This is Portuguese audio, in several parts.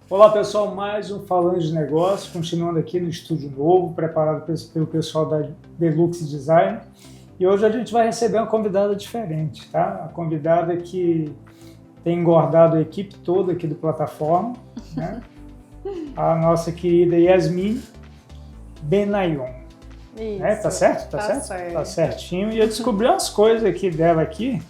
Olá pessoal, mais um Falando de Negócios, continuando aqui no estúdio novo, preparado pelo pessoal da Deluxe Design. E hoje a gente vai receber uma convidada diferente, tá? A convidada que tem engordado a equipe toda aqui do Plataforma, né? A nossa querida Yasmin Benayon. Isso, Né? Tá certo? tá certo. Tá certinho. E eu descobri umas coisas aqui dela aqui,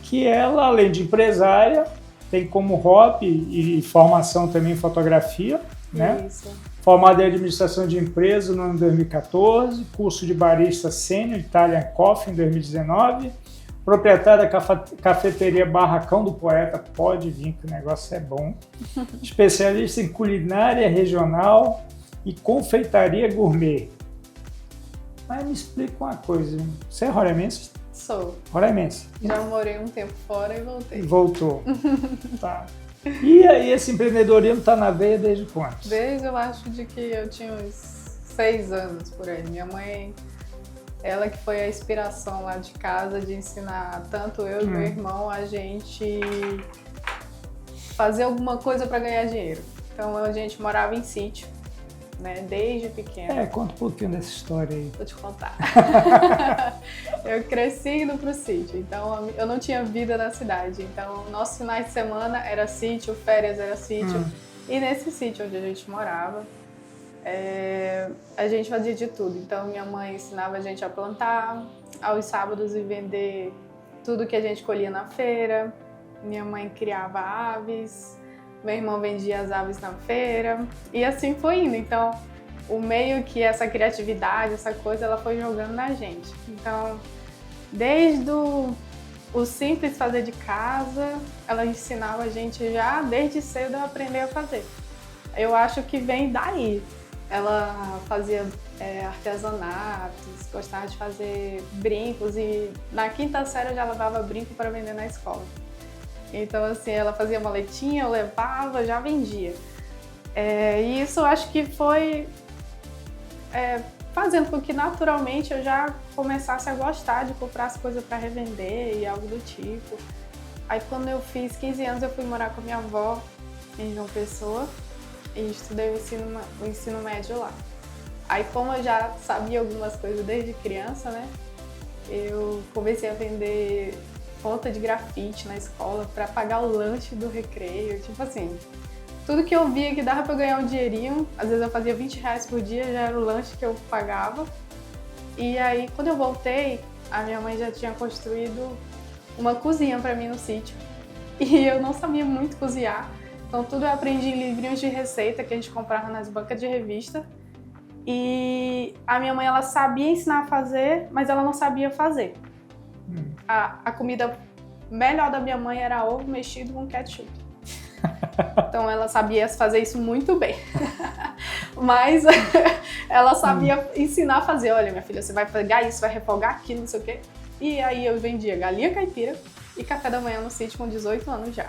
que ela, além de empresária, tem como hobby e formação também em fotografia, né? Isso. Formada em administração de empresas no ano 2014, curso de barista sênior Italian Coffee em 2019, proprietária da cafeteria Barracão do Poeta, pode vir que o negócio é bom, especialista em culinária regional e confeitaria gourmet. Mas me explica uma coisa, você é roraimense? Sou. Roraimense. Já morei um tempo fora e voltei. Voltou. Tá. E aí esse empreendedorismo está na veia desde quando? Desde eu acho de que eu tinha uns 6 anos por aí. Minha mãe, ela que foi a inspiração lá de casa de ensinar tanto eu e meu irmão a gente fazer alguma coisa para ganhar dinheiro. Então a gente morava em sítio, né, desde pequena. Conta um pouquinho dessa história aí. Vou te contar. Eu cresci indo pro sítio, então eu não tinha vida na cidade. Então, nossos finais de semana era sítio, férias era sítio. E nesse sítio onde a gente morava, a gente fazia de tudo. Então, minha mãe ensinava a gente a plantar, aos sábados e vender tudo que a gente colhia na feira. Minha mãe criava aves, meu irmão vendia as aves na feira. E assim foi indo. Então, o meio que essa criatividade, essa coisa, ela foi jogando na gente. Então, desde o simples fazer de casa, ela ensinava a gente já desde cedo a aprender a fazer. Eu acho que vem daí. Ela fazia artesanatos, gostava de fazer brincos e na quinta série eu já levava brinco para vender na escola. Então, assim, ela fazia maletinha, eu levava, já vendia. E isso eu acho que foi fazendo com que naturalmente eu já começasse a gostar de comprar as coisas para revender e algo do tipo. Aí quando eu fiz 15 anos eu fui morar com a minha avó em João Pessoa e estudei o ensino médio lá. Aí como eu já sabia algumas coisas desde criança, né, eu comecei a vender ponta de grafite na escola para pagar o lanche do recreio, tipo assim. Tudo que eu via que dava pra eu ganhar um dinheirinho, às vezes eu fazia R$20 por dia, já era o lanche que eu pagava. E aí, quando eu voltei, a minha mãe já tinha construído uma cozinha pra mim no sítio. E eu não sabia muito cozinhar, então tudo eu aprendi em livrinhos de receita que a gente comprava nas bancas de revista. E a minha mãe, ela sabia ensinar a fazer, mas ela não sabia fazer. A comida melhor da minha mãe era ovo mexido com ketchup. Então ela sabia fazer isso muito bem, mas ela sabia ensinar a fazer. Olha, minha filha, você vai pegar isso, vai refogar aquilo, não sei o quê. E aí eu vendia galinha caipira e café da manhã no sítio com 18 anos já.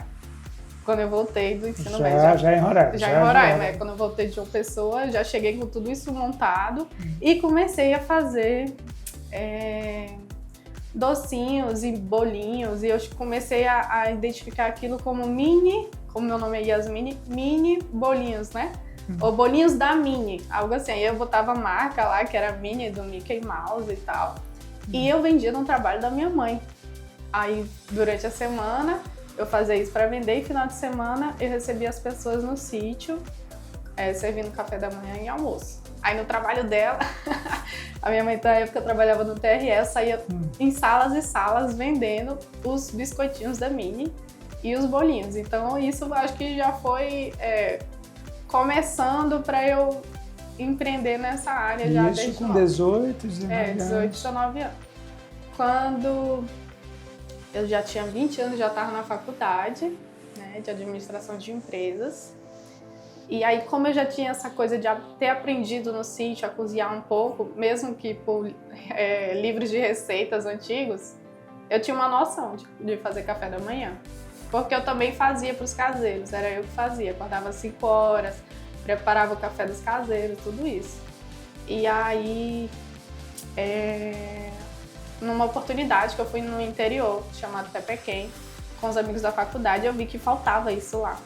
Quando eu voltei do ensino médio. Já em Roraima. Já em Roraima, né? Quando eu voltei de João Pessoa, já cheguei com tudo isso montado e comecei a fazer docinhos e bolinhos. E eu comecei a identificar aquilo como como meu nome é Yasmin, mini bolinhos, né? Ou bolinhos da Minnie, algo assim. Aí eu botava a marca lá, que era Minnie, do Mickey Mouse e tal. E eu vendia no trabalho da minha mãe. Aí, durante a semana, eu fazia isso para vender e final de semana eu recebia as pessoas no sítio, servindo café da manhã e almoço. Aí no trabalho dela, a minha mãe na época trabalhava no TRE, eu saía em salas e salas vendendo os biscoitinhos da Minnie e os bolinhos. Então isso eu acho que já foi começando para eu empreender nessa área já desde isso com 18, 19 anos. 18, 19 anos. Quando eu já tinha 20 anos, já estava na faculdade, né, de administração de empresas. E aí, como eu já tinha essa coisa de ter aprendido no sítio a cozinhar um pouco, mesmo que por livros de receitas antigos, eu tinha uma noção de fazer café da manhã. Porque eu também fazia para os caseiros, era eu que fazia. Acordava às 5 horas, preparava o café dos caseiros, tudo isso. E aí, numa oportunidade que eu fui no interior, chamado Tepequém, com os amigos da faculdade, eu vi que faltava isso lá.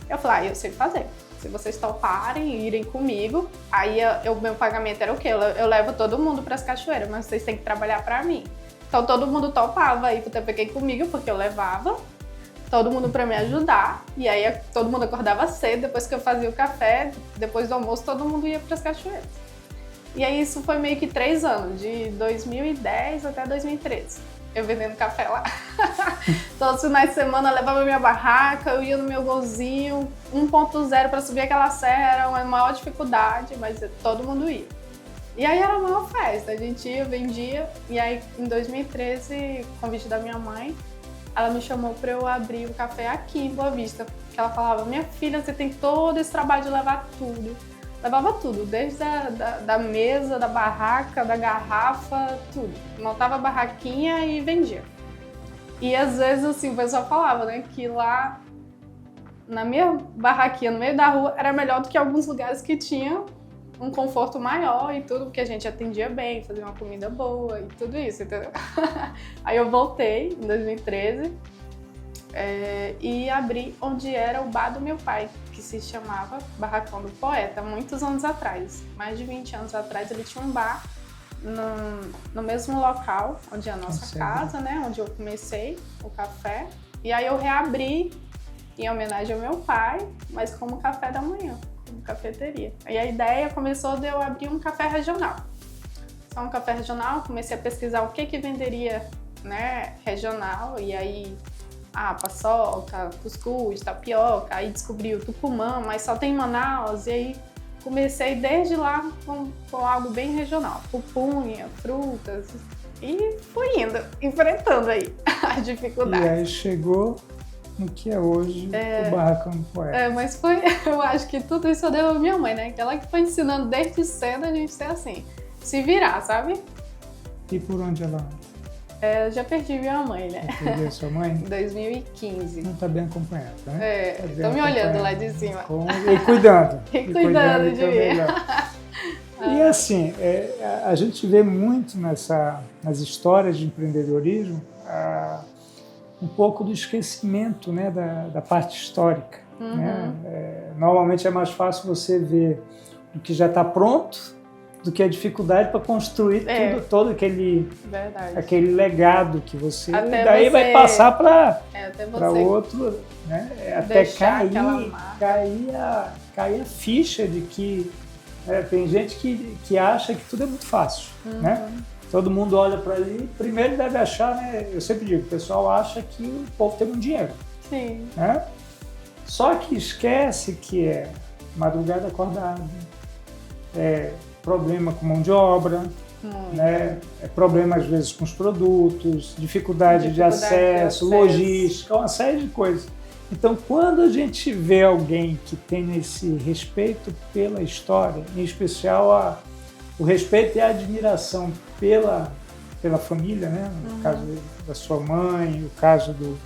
Eu falei, eu sei fazer. Se vocês toparem e irem comigo, aí o meu pagamento era o quê? Eu levo todo mundo para as cachoeiras, mas vocês têm que trabalhar para mim. Então todo mundo topava ir pro Tepequém comigo, porque eu levava todo mundo para me ajudar. E aí todo mundo acordava cedo, depois que eu fazia o café, depois do almoço todo mundo ia para as cachoeiras. E aí isso foi meio que 3 anos, de 2010 até 2013. Eu vendendo café lá. Todos os finais de semana eu levava minha barraca, eu ia no meu golzinho, 1.0 para subir aquela serra era uma maior dificuldade, mas todo mundo ia. E aí era a maior festa, a gente ia, vendia, e aí em 2013, convite da minha mãe, ela me chamou para eu abrir o café aqui em Boa Vista, porque ela falava, minha filha, você tem todo esse trabalho de levar tudo. Levava tudo, desde da mesa, da barraca, da garrafa, tudo. Montava a barraquinha e vendia. E às vezes, assim, o pessoal falava, né, que lá na minha barraquinha, no meio da rua, era melhor do que alguns lugares que tinham um conforto maior e tudo, porque a gente atendia bem, fazia uma comida boa e tudo isso, entendeu? Aí eu voltei em 2013 e abri onde era o bar do meu pai, que se chamava Barracão do Poeta, muitos anos atrás. Mais de 20 anos atrás ele tinha um bar no mesmo local, onde é a nossa casa, né? Onde eu comecei o café. E aí eu reabri em homenagem ao meu pai, mas como café da manhã, como cafeteria. E a ideia começou de eu abrir um café regional. Só um café regional, comecei a pesquisar o que venderia, né, regional, e aí paçoca, cuscuz, tapioca, aí descobri o tucumã, mas só tem em Manaus, e aí comecei desde lá com algo bem regional, pupunha, frutas, e fui indo, enfrentando aí as dificuldades. E aí chegou no que é hoje o Barracão do Poeta. Mas foi, eu acho que tudo isso eu devo à minha mãe, né, que ela que foi ensinando desde cedo a gente ser assim, se virar, sabe? E por onde ela anda? Eu já perdi minha mãe, né? Já perdeu sua mãe? Em 2015. Não tá bem acompanhada, né? Tô me olhando lá de cima. E cuidando. E cuidando de mim. E assim, a gente vê muito nas histórias de empreendedorismo um pouco do esquecimento, né, da parte histórica. Uhum. Né? Normalmente é mais fácil você ver o que já está pronto do que a dificuldade para construir todo aquele legado que você... Até daí você, vai passar para você outro, né? Até cair a ficha de que tem gente que acha que tudo é muito fácil, né? Todo mundo olha para ali, primeiro deve achar, né? Eu sempre digo, o pessoal acha que o povo tem muito dinheiro. Sim. Né? Só que esquece que é madrugada acordada, problema com mão de obra, né? Problema às vezes com os produtos, dificuldade de acesso, logística, uma série de coisas. Então, quando a gente vê alguém que tem esse respeito pela história, em especial o respeito e a admiração pela família, né? No caso da sua mãe, no caso do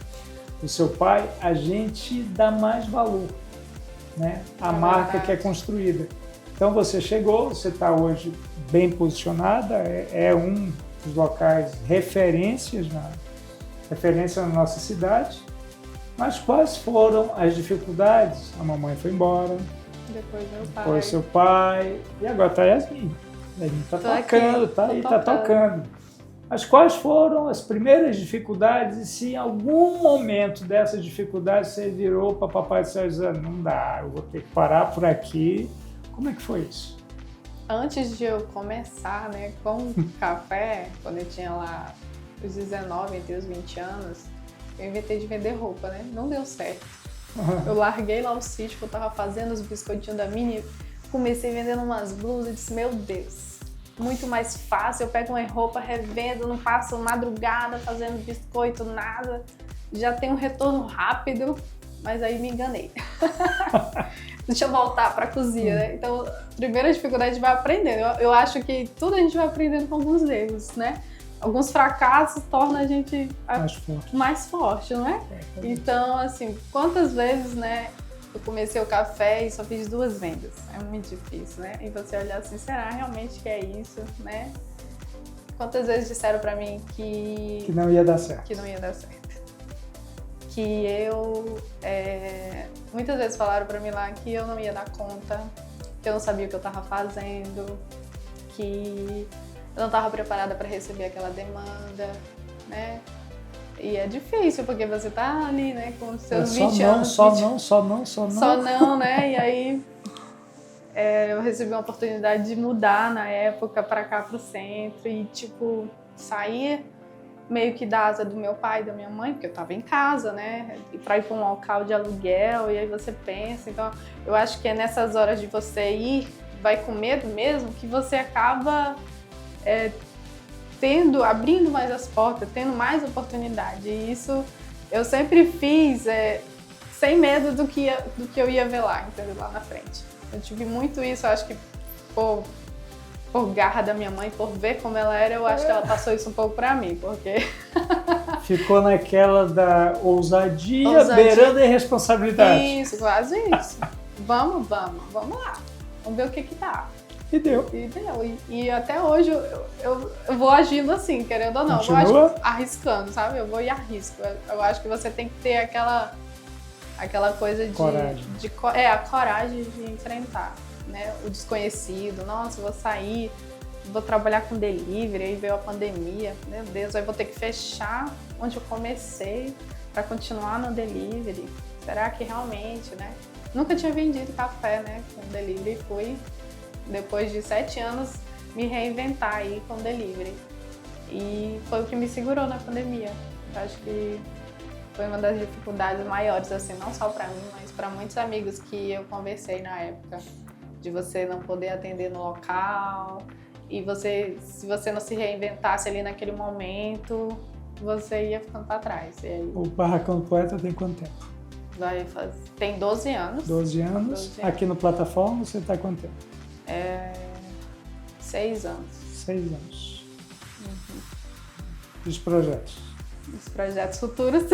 seu pai, a gente dá mais valor, né? À marca que é construída. Então você chegou, você está hoje bem posicionada, é um dos locais referência na nossa cidade, mas quais foram as dificuldades? A mamãe foi embora, depois seu pai, e agora está a Yasmin. A Yasmin está tocando, está tocando. Mas quais foram as primeiras dificuldades e se em algum momento dessas dificuldades você virou para papai e disse, não dá, eu vou ter que parar por aqui. Como é que foi isso? Antes de eu começar, né, com o café, quando eu tinha lá os 19, entre os 20 anos, eu inventei de vender roupa, né? Não deu certo. Eu larguei lá o sítio que eu tava fazendo, os biscoitinhos da Mini, comecei vendendo umas blusas e disse, meu Deus, muito mais fácil, eu pego uma roupa, revendo, não passo madrugada fazendo biscoito, nada, já tem um retorno rápido, mas aí me enganei. Deixa eu voltar para a cozinha, né? Então, a primeira dificuldade a gente vai aprendendo. Eu acho que tudo a gente vai aprendendo com alguns erros, né? Alguns fracassos tornam a gente mais forte, não é? Então, assim, quantas vezes, né, eu comecei o café e só fiz 2 vendas. É muito difícil, né? E você olhar assim, será realmente que é isso, né? Quantas vezes disseram para mim que não ia dar certo. Que não ia dar certo. que eu... muitas vezes falaram pra mim lá que eu não ia dar conta, que eu não sabia o que eu tava fazendo, que eu não estava preparada para receber aquela demanda, né? E é difícil, porque você tá ali, né, com seus 20 anos. Só não, né? E aí eu recebi uma oportunidade de mudar na época para cá, pro centro, e tipo, sair meio que da asa do meu pai e da minha mãe, porque eu tava em casa, né? E para ir para um local de aluguel, e aí você pensa. Então, eu acho que é nessas horas de você ir, vai com medo mesmo, que você acaba abrindo mais as portas, tendo mais oportunidade. E isso eu sempre fiz sem medo do que eu ia ver lá, entendeu? Lá na frente. Eu tive muito isso, eu acho que por garra da minha mãe, por ver como ela era, eu acho que ela passou isso um pouco pra mim, porque... Ficou naquela da ousadia beirando a irresponsabilidade. Isso, quase isso. Vamos lá. Vamos ver o que dá. E deu. E até hoje eu vou agindo assim, querendo ou não. Continua? Eu vou arriscando, sabe? Eu vou e arrisco. Eu acho que você tem que ter aquela coisa de... Coragem. A coragem de enfrentar, né? O desconhecido. Nossa, vou sair, vou trabalhar com delivery, aí veio a pandemia. Meu Deus, aí vou ter que fechar onde eu comecei para continuar no delivery. Será que realmente, né? Nunca tinha vendido café, né? Com delivery, fui... Depois de 7 anos, me reinventar aí com delivery. E foi o que me segurou na pandemia. Eu acho que foi uma das dificuldades maiores, assim, não só para mim, mas para muitos amigos que eu conversei na época. De você não poder atender no local. E se você não se reinventasse ali naquele momento, você ia ficando para trás. E aí, o Barracão do Poeta tem quanto tempo? Tem 12 anos. 12 anos. Aqui no Plataforma você está quanto tempo? 6 anos. 6 anos. Os projetos? Os projetos futuros.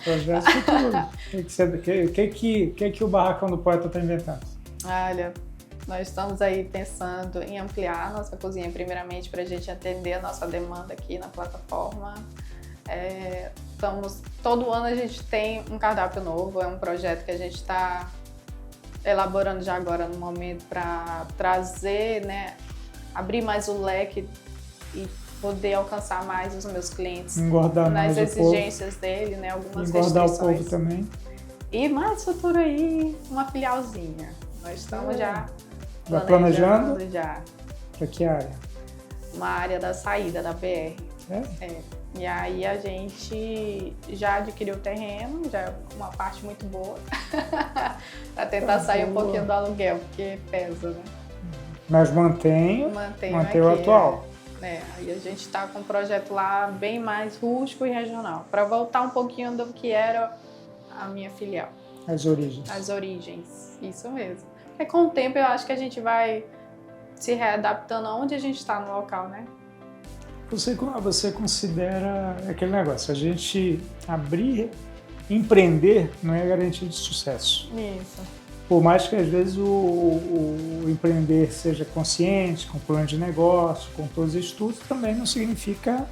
Projetos futuros. O que o Barracão do Poeta está inventando? Olha, nós estamos aí pensando em ampliar a nossa cozinha, primeiramente, para a gente atender a nossa demanda aqui na plataforma. Todo ano a gente tem um cardápio novo, é um projeto que a gente está elaborando já agora no momento para trazer, né, abrir mais o leque e poder alcançar mais os meus clientes. Engordar nas mais exigências dele, né, algumas engordar restrições. O povo também. E mais futuro aí, uma filialzinha. Nós estamos já planejando já. Para que área? Uma área da saída da BR. E aí a gente já adquiriu o terreno, já é uma parte muito boa, para tentar sair um pouquinho do aluguel, porque pesa, né? Mas mantém o atual. Aí a gente está com um projeto lá bem mais rústico e regional, para voltar um pouquinho do que era a minha filial. As origens. As origens, isso mesmo. Porque com o tempo eu acho que a gente vai se readaptando aonde a gente está no local, né? Você considera aquele negócio, a gente empreender não é garantia de sucesso. Isso. Por mais que às vezes o empreender seja consciente, com plano de negócio, com todos os estudos, também não significa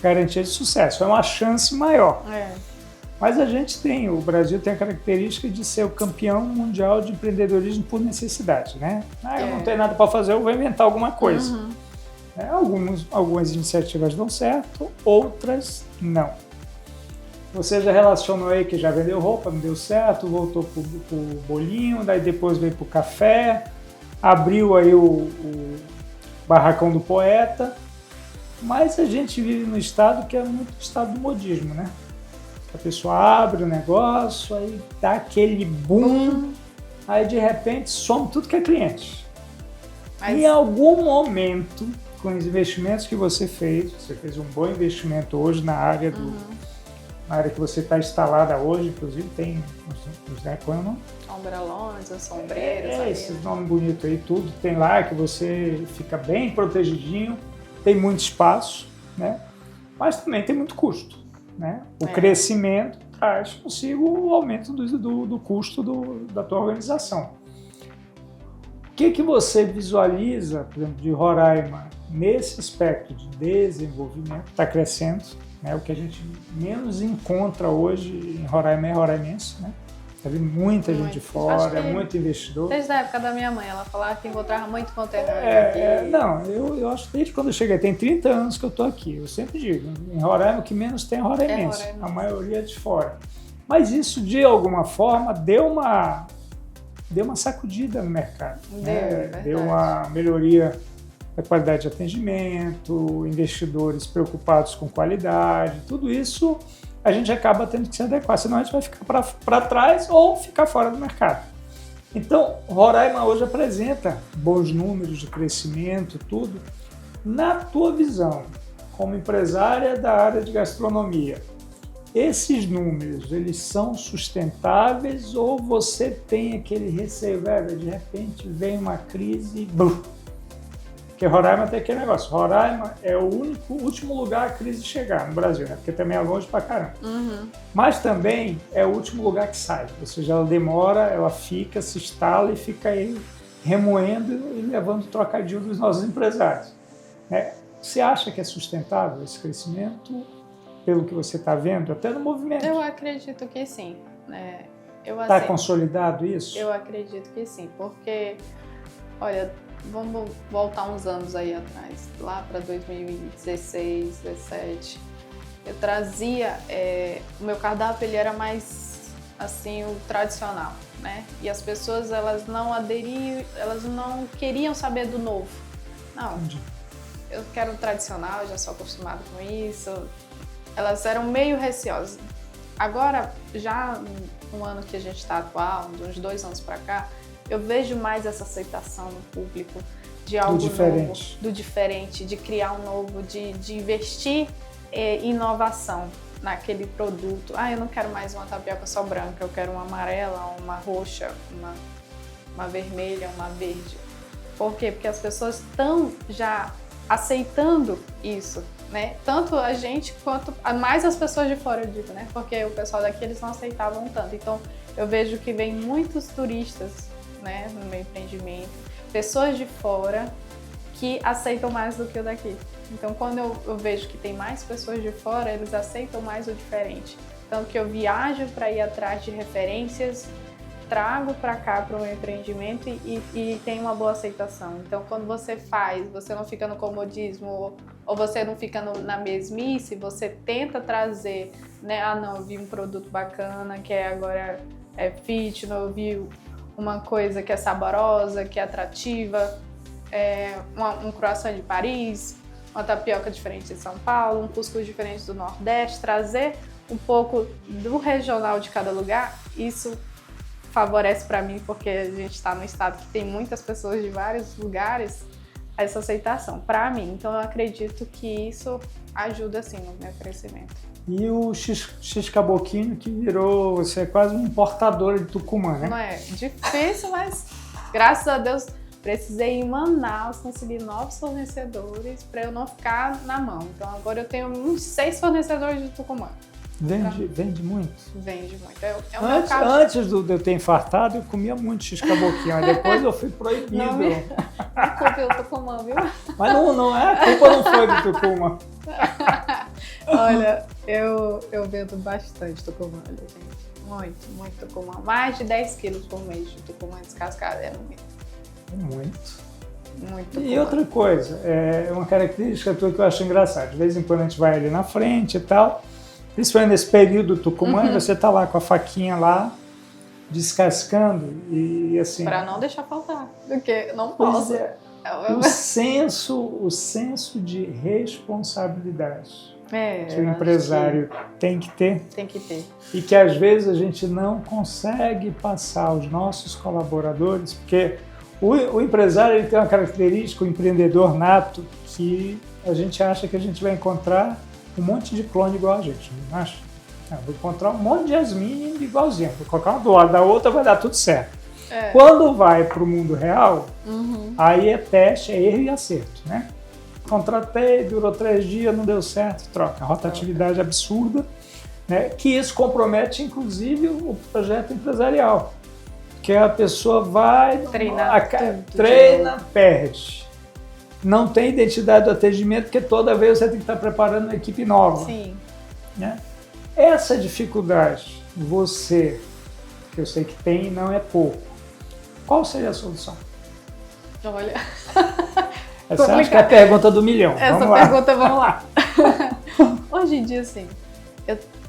garantia de sucesso, é uma chance maior. Mas o Brasil tem a característica de ser o campeão mundial de empreendedorismo por necessidade, né? Eu não tenho nada para fazer, eu vou inventar alguma coisa. Algumas iniciativas dão certo, outras não. Você já relacionou aí que já vendeu roupa, não deu certo, voltou pro bolinho, daí depois veio pro café, abriu aí o Barracão do Poeta, mas a gente vive num estado que é muito estado do modismo, né? A pessoa abre o negócio, aí dá aquele boom, aí de repente some tudo que é cliente. Em algum momento, com os investimentos que você fez um bom investimento hoje na área na área que você está instalada hoje, inclusive tem qual é o nome? Ombrelões, sombreiros. Esses nomes bonitos aí, tudo tem lá que você fica bem protegidinho, tem muito espaço, né? Mas também tem muito custo, né? O crescimento traz consigo o aumento do custo da tua organização. O que você visualiza, por exemplo, de Roraima nesse aspecto de desenvolvimento? Está crescendo, né? O que a gente menos encontra hoje em Roraima é roraimense, né? Tá vindo muita gente de fora, muito investidor. Desde a época da minha mãe, ela falava que encontrava muito conterrâneo. Não, eu acho que desde quando eu cheguei, tem 30 anos que eu estou aqui, eu sempre digo, em Roraima o que menos tem é roraimense, a maioria é de fora. Mas isso, de alguma forma, deu uma sacudida no mercado. Deu uma melhoria da qualidade de atendimento, investidores preocupados com qualidade, tudo isso a gente acaba tendo que se adequar, senão a gente vai ficar para trás ou ficar fora do mercado. Então, Roraima hoje apresenta bons números de crescimento, tudo. Na tua visão, como empresária da área de gastronomia, esses números, eles são sustentáveis ou você tem aquele receio, velho, de repente vem uma crise e bum. Porque Roraima tem aquele negócio, Roraima é o último lugar a crise chegar no Brasil, né? Porque também é longe pra caramba. Mas também é o último lugar que sai, ou seja, ela demora, ela fica, se instala e fica aí remoendo e levando trocadilho dos nossos empresários, né? Você acha que é sustentável esse crescimento, pelo que você está vendo, até no movimento? Eu acredito que sim. Está consolidado isso? Eu acredito que sim, porque, olha, vamos voltar uns anos aí atrás, lá para 2016, 2017, eu trazia, o meu cardápio ele era mais, assim, o tradicional, né? E as pessoas, elas não aderiam, elas não queriam saber do novo. Não, eu quero o tradicional, eu já sou acostumada com isso. Elas eram meio receosas. Agora, já no ano que a gente está atual, uns 2 anos para cá, eu vejo mais essa aceitação no público de algo novo, do diferente, de criar um novo, de investir em inovação naquele produto. Eu não quero mais uma tapioca só branca, eu quero uma amarela, uma roxa, uma vermelha, uma verde. Por quê? Porque as pessoas estão já aceitando isso, né? Tanto a gente quanto mais as pessoas de fora, eu digo, né? Porque o pessoal daqui eles não aceitavam tanto. Então eu vejo que vem muitos turistas, né, no meu empreendimento, pessoas de fora que aceitam mais do que o daqui. Então quando eu vejo que tem mais pessoas de fora, eles aceitam mais o diferente. Tanto que eu viajo para ir atrás de referências, trago para cá para o meu empreendimento e tem uma boa aceitação. Então, quando você faz, você não fica no comodismo ou você não fica na mesmice, você tenta trazer, né? Não, eu vi um produto bacana que agora é fitness, eu vi uma coisa que é saborosa, que é atrativa, um croissant de Paris, uma tapioca diferente de São Paulo, um cuscuz diferente do Nordeste, trazer um pouco do regional de cada lugar, isso favorece para mim, porque a gente está num estado que tem muitas pessoas de vários lugares, essa aceitação, para mim. Então eu acredito que isso ajuda, assim, no meu crescimento. E o X-Caboquinho, que virou, você é quase um importador de Tucumã, né? Não é difícil, mas graças a Deus precisei ir em Manaus conseguir novos fornecedores para eu não ficar na mão. Então agora eu tenho uns 6 fornecedores de Tucumã. Vende muito? Vende muito. Antes de eu ter infartado, eu comia muito X-Caboquinho, mas depois eu fui proibido. Não culpe o Tucumã, viu? Mas não é, a culpa não foi do Tucumã. Olha, eu vendo bastante Tucumã, gente. Muito Tucumã. Mais de 10 quilos por mês de Tucumã descascado, Muito. Muito E outra coisa, é uma característica tua que eu acho engraçada. De vez em quando a gente vai ali na frente e tal, principalmente nesse período do Tucumã, você tá lá com a faquinha lá, descascando e assim... Para não deixar faltar, porque não posso. O senso de responsabilidade que o empresário tem que ter. Tem que ter. E que às vezes a gente não consegue passar aos nossos colaboradores, porque o empresário ele tem uma característica, o empreendedor nato, que a gente acha que a gente vai encontrar um monte de clone igual a gente, não acha? Vou encontrar um monte de Yasmin igualzinho, vou colocar uma do lado da outra, vai dar tudo certo. Quando vai para o mundo real, aí é teste, é erro e acerto, né? Contratei, durou 3 dias, não deu certo, troca. Rotatividade absurda, né? Que isso compromete, inclusive, o projeto empresarial. Que a pessoa vai... treina, perde. Não tem identidade do atendimento, porque toda vez você tem que estar preparando uma equipe nova. Sim. né? Essa dificuldade, você, que eu sei que tem e não é pouco, qual seria a solução? Olha, Essa acho que é a pergunta do milhão. Essa vamos pergunta, vamos lá. Hoje em dia, assim,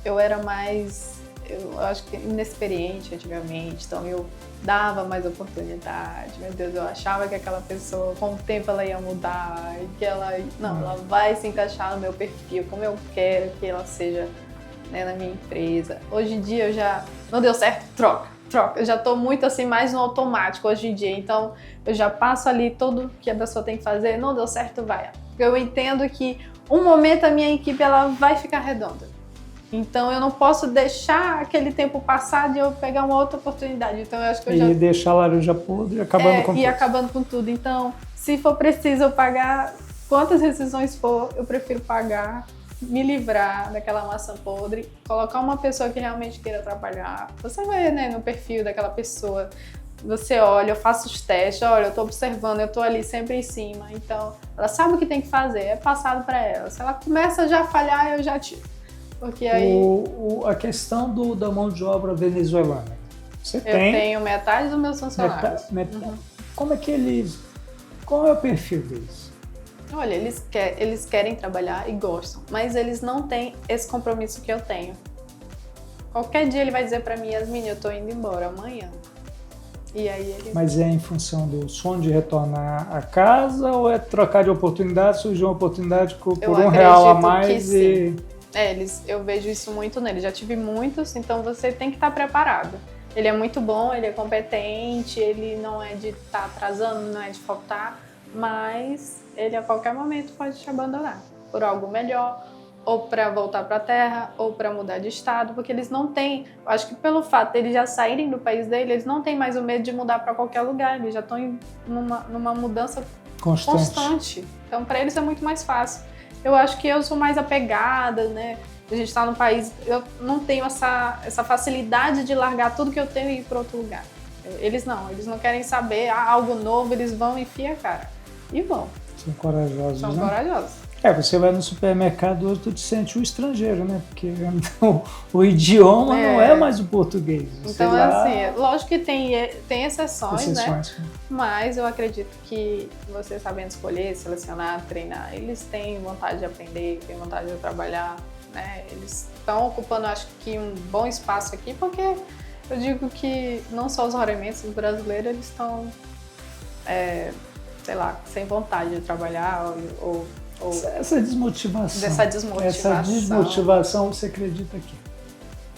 eu era mais, eu acho que inexperiente antigamente, então eu dava mais oportunidade. Meu Deus, eu achava que aquela pessoa, com o tempo, ela ia mudar, e que ela vai se encaixar no meu perfil, como eu quero que ela seja, né, na minha empresa. Hoje em dia eu já, não deu certo, troca. Eu já tô muito assim, mais no automático hoje em dia, então eu já passo ali tudo que a pessoa tem que fazer, não deu certo, vai. Porque eu entendo que um momento a minha equipe ela vai ficar redonda. Então eu não posso deixar aquele tempo passar de eu pegar uma outra oportunidade. Então eu acho que eu e deixar a laranja podre e acabando com tudo. Acabando com tudo. Então, se for preciso eu pagar quantas rescisões for, eu prefiro pagar, me livrar daquela maçã podre, colocar uma pessoa que realmente queira trabalhar. Você vai, né, no perfil daquela pessoa, você olha, eu faço os testes, olha, eu tô observando, eu tô ali sempre em cima. Então, ela sabe o que tem que fazer, é passado para ela. Se ela começa já a falhar, eu já tiro. Porque aí... A questão da mão de obra venezuelana. Eu tenho metade dos meus funcionários. Como é que eles... Qual é o perfil deles? Olha, eles querem trabalhar e gostam, mas eles não têm esse compromisso que eu tenho. Qualquer dia ele vai dizer pra mim, Yasmin, eu tô indo embora amanhã. E aí ele... Mas é em função do sonho de retornar a casa ou é trocar de oportunidade, surgiu uma oportunidade por R$1 a mais e... eu vejo isso muito nele. Já tive muitos, então você tem que estar preparado. Ele é muito bom, ele é competente, ele não é de estar atrasando, não é de faltar, mas ele a qualquer momento pode te abandonar por algo melhor, ou para voltar para a terra, ou para mudar de estado, porque eles não têm, acho que pelo fato de eles já saírem do país dele, eles não têm mais o medo de mudar para qualquer lugar, eles já estão numa mudança constante. Então para eles é muito mais fácil. Eu acho que eu sou mais apegada, né? A gente está no país, eu não tenho essa facilidade de largar tudo que eu tenho e ir para outro lugar. Eles não querem saber algo novo, eles vão e enfia a cara. E vão. São corajosos, São né? corajosos. Você vai no supermercado hoje, tu te sente um estrangeiro, né? Porque então, o idioma não é mais o português. Então, assim, lógico que tem exceções, né? Sim. Mas eu acredito que você sabendo escolher, selecionar, treinar, eles têm vontade de aprender, têm vontade de trabalhar, né? Eles estão ocupando, acho que, um bom espaço aqui, porque eu digo que não só os roraimenses brasileiros, eles estão, sei lá, sem vontade de trabalhar ou essa desmotivação. Essa desmotivação, você acredita que?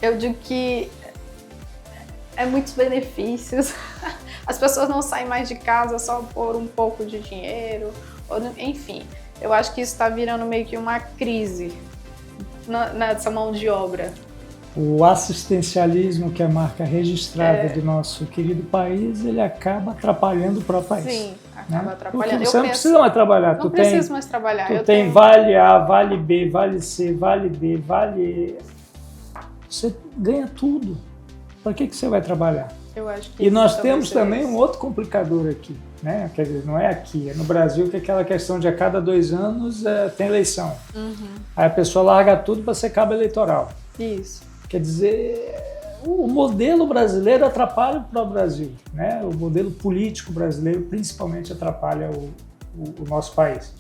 Eu digo que é muitos benefícios. As pessoas não saem mais de casa só por um pouco de dinheiro, enfim. Eu acho que isso está virando meio que uma crise nessa mão de obra. O assistencialismo, que é a marca registrada do nosso querido país, ele acaba atrapalhando o próprio país. Sim, acaba atrapalhando. Porque você não precisa mais trabalhar. Não preciso mais trabalhar. Tu tem Vale A, Vale B, Vale C, Vale D, Vale E. Você ganha tudo. Para que você vai trabalhar? Eu acho que e nós temos também um outro complicador aqui, né? Quer dizer, não é aqui, é no Brasil, que é aquela questão de a cada 2 anos tem eleição. Aí a pessoa larga tudo para ser cabo eleitoral. Isso. Quer dizer, o modelo brasileiro atrapalha o próprio Brasil, né? O modelo político brasileiro principalmente atrapalha o nosso país.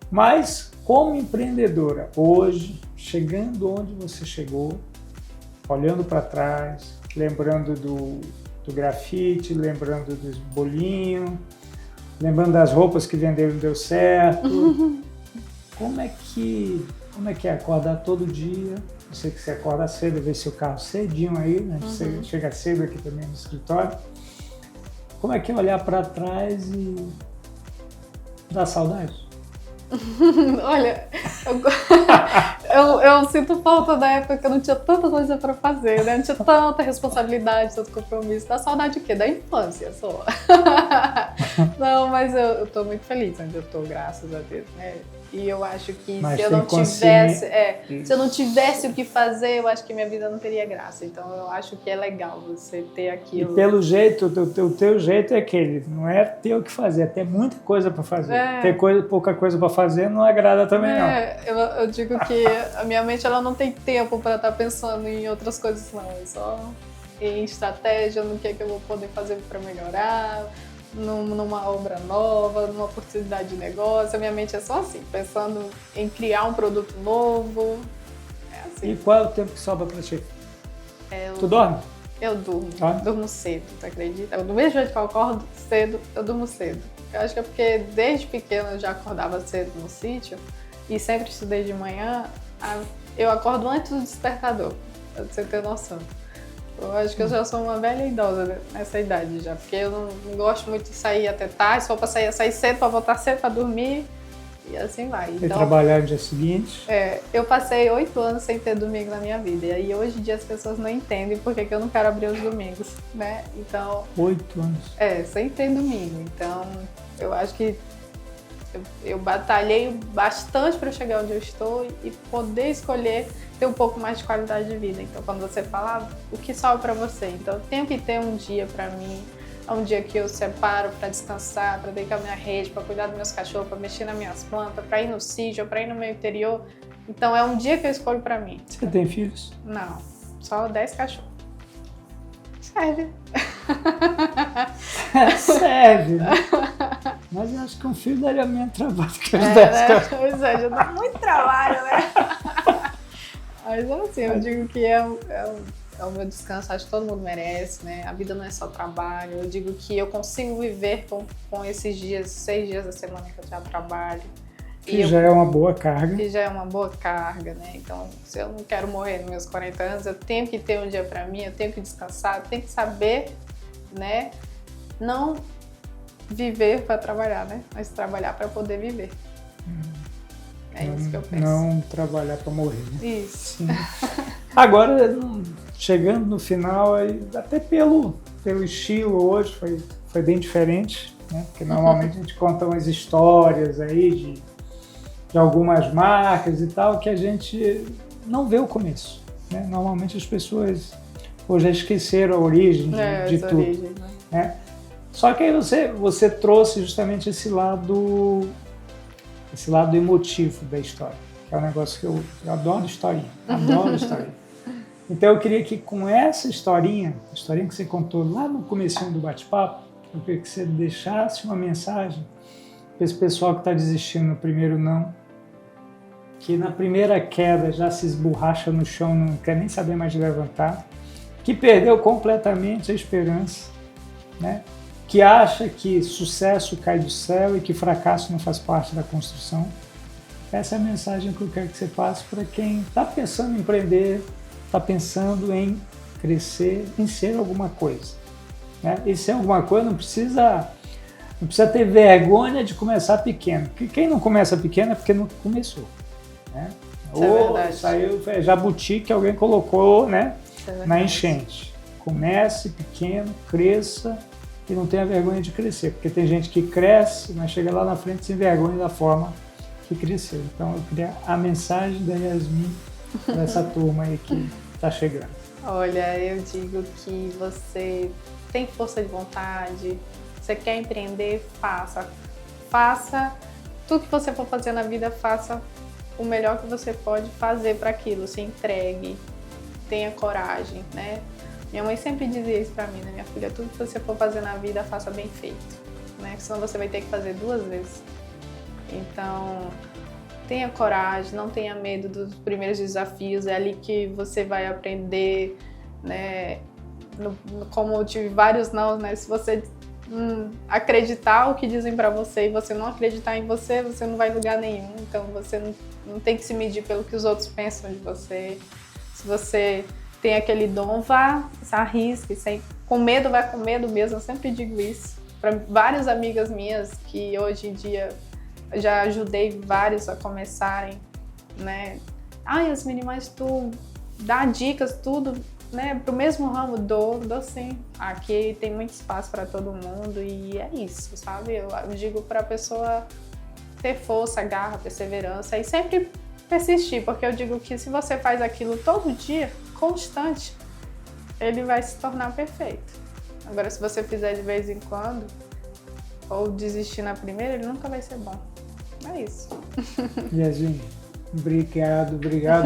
Mas, como empreendedora, hoje, chegando onde você chegou, olhando para trás, lembrando do grafite, lembrando dos bolinhos, lembrando das roupas que venderam e não deu certo, como é que é acordar todo dia? Eu sei que você acorda cedo, vê seu carro cedinho aí, né? Você chega cedo aqui também no escritório. Como é que é olhar para trás e dar saudade? Olha, eu sinto falta da época que eu não tinha tanta coisa para fazer, né? Não tinha tanta responsabilidade, tanto compromisso. Dá saudade de quê? Da infância só. Não, mas eu tô muito feliz onde eu tô, graças a Deus, né? E eu acho que Mas se eu não consciência. tivesse, se eu não tivesse o que fazer, eu acho que minha vida não teria graça. Então eu acho que é legal você ter aquilo. E pelo jeito, o teu jeito é aquele, não é ter o que fazer, é ter muita coisa para fazer. Ter pouca coisa para fazer não agrada também não. Eu digo que a minha mente ela não tem tempo para estar pensando em outras coisas não, é só em estratégia, no que é que eu vou poder fazer para melhorar, numa obra nova, numa oportunidade de negócio. A minha mente é só assim, pensando em criar um produto novo. É assim. E qual é o tempo que sobra para ti? Tu dorme? Eu durmo. Durmo cedo, tu acredita? Do mesmo jeito que eu acordo cedo, eu durmo cedo. Eu acho que é porque desde pequena eu já acordava cedo no sítio e sempre estudei de manhã. Eu acordo antes do despertador, pra você ter noção. Eu acho que eu já sou uma velha idosa nessa idade já, porque eu não gosto muito de sair até tarde, se for pra sair cedo, pra voltar cedo, pra dormir, e assim vai. E trabalhar no dia seguinte? Eu passei 8 anos sem ter domingo na minha vida, e aí hoje em dia as pessoas não entendem porque que eu não quero abrir os domingos, né? Então... 8 anos? Sem ter domingo, então eu acho que eu batalhei bastante para chegar onde eu estou e poder escolher ter um pouco mais de qualidade de vida. Então, quando você fala, o que sobra para você? Então, eu tenho que ter um dia para mim, é um dia que eu separo para descansar, para deitar minha rede, para cuidar dos meus cachorros, para mexer nas minhas plantas, para ir no sítio, para ir no meu interior. Então, é um dia que eu escolho para mim. Você tem filhos? Não, só 10 cachorros. Serve. Serve, né? Mas eu acho que um filho daria menos trabalho que os 10 cachorros. Pois é, já dá muito trabalho, né? Mas assim, eu digo que é o meu descanso, acho que todo mundo merece, né? A vida não é só trabalho. Eu digo que eu consigo viver com esses dias, 6 dias da semana que eu já trabalho. Que já é uma boa carga. Que já é uma boa carga, né? Então, se eu não quero morrer nos meus 40 anos, eu tenho que ter um dia pra mim, eu tenho que descansar, eu tenho que saber, né? Não viver para trabalhar, né? Mas trabalhar para poder viver. É isso que eu penso. Não trabalhar para morrer, né? Isso. Sim. Agora, chegando no final, até pelo estilo hoje, foi bem diferente, né? Porque normalmente a gente conta umas histórias aí de algumas marcas e tal, que a gente não vê o começo, né? Normalmente as pessoas hoje já esqueceram a origem de tudo. Origem, né? Só que aí você trouxe justamente esse lado emotivo da história, que é um negócio que eu adoro historinha, adoro historinha. Então eu queria que com essa historinha, a historinha que você contou lá no comecinho do bate-papo, eu queria que você deixasse uma mensagem para esse pessoal que está desistindo no primeiro não, que na primeira queda já se esborracha no chão, não quer nem saber mais de levantar, que perdeu completamente a esperança, né? Que acha que sucesso cai do céu e que fracasso não faz parte da construção. Essa é a mensagem que eu quero que você passe para quem está pensando em empreender, está pensando em crescer, em ser alguma coisa, né? E ser alguma coisa não precisa ter vergonha de começar pequeno, porque quem não começa pequeno é porque não começou, né? Ou saiu jabuti que alguém colocou, né, na enchente. Comece pequeno, cresça e não tenha vergonha de crescer, porque tem gente que cresce, mas chega lá na frente sem vergonha da forma que cresceu. Então eu queria a mensagem da Yasmin para essa turma aí que está chegando. Olha, eu digo que você tem força de vontade, você quer empreender, faça. Faça tudo que você for fazer na vida, faça o melhor que você pode fazer para aquilo, se entregue, tenha coragem, né? Minha mãe sempre dizia isso pra mim, né? Minha filha, tudo que você for fazer na vida, faça bem feito, né? Senão você vai ter que fazer 2 vezes. Então, tenha coragem, não tenha medo dos primeiros desafios, é ali que você vai aprender, né? Como eu tive vários não, né? Se você acreditar o que dizem pra você e você não acreditar em você, você não vai em lugar nenhum. Então, você não tem que se medir pelo que os outros pensam de você. Se você tem aquele dom, vá, se arrisque, com medo, vai com medo mesmo, eu sempre digo isso. Para várias amigas minhas que hoje em dia já ajudei vários a começarem, né? Yasmin, mas tu dá dicas, tudo, né? Pro mesmo ramo, dou sim. Aqui tem muito espaço para todo mundo e é isso, sabe? Eu digo para a pessoa ter força, garra, perseverança e sempre persistir, porque eu digo que se você faz aquilo todo dia, constante, ele vai se tornar perfeito. Agora, se você fizer de vez em quando, ou desistir na primeira, ele nunca vai ser bom. É isso. Yasmin, obrigado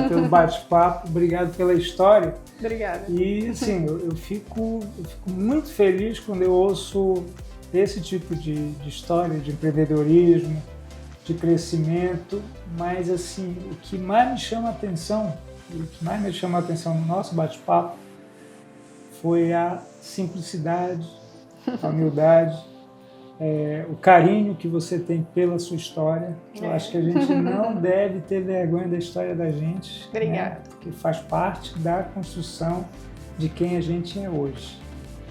pelo bate-papo, obrigado pela história. Obrigada. E, assim, eu fico muito feliz quando eu ouço esse tipo de história, de empreendedorismo, de crescimento, mas, assim, o que mais me chama a atenção, no nosso bate-papo foi a simplicidade, a humildade, o carinho que você tem pela sua história. Eu acho que a gente não deve ter vergonha da história da gente. Obrigada. Né? Porque faz parte da construção de quem a gente é hoje.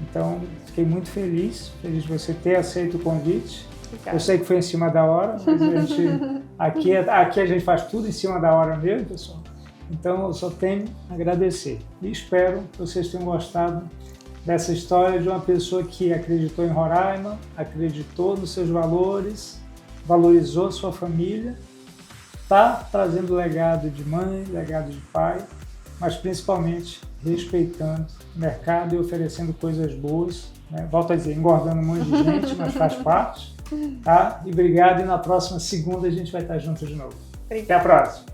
Então, fiquei muito feliz de você ter aceito o convite. Obrigada. Eu sei que foi em cima da hora, mas aqui a gente faz tudo em cima da hora mesmo, pessoal. Então, eu só tenho a agradecer. E espero que vocês tenham gostado dessa história de uma pessoa que acreditou em Roraima, acreditou nos seus valores, valorizou sua família, está trazendo legado de mãe, legado de pai, mas principalmente respeitando o mercado e oferecendo coisas boas. Né? Volto a dizer, engordando um monte de gente, mas faz parte. Tá? E obrigado, e na próxima segunda a gente vai estar junto de novo. Obrigada. Até a próxima.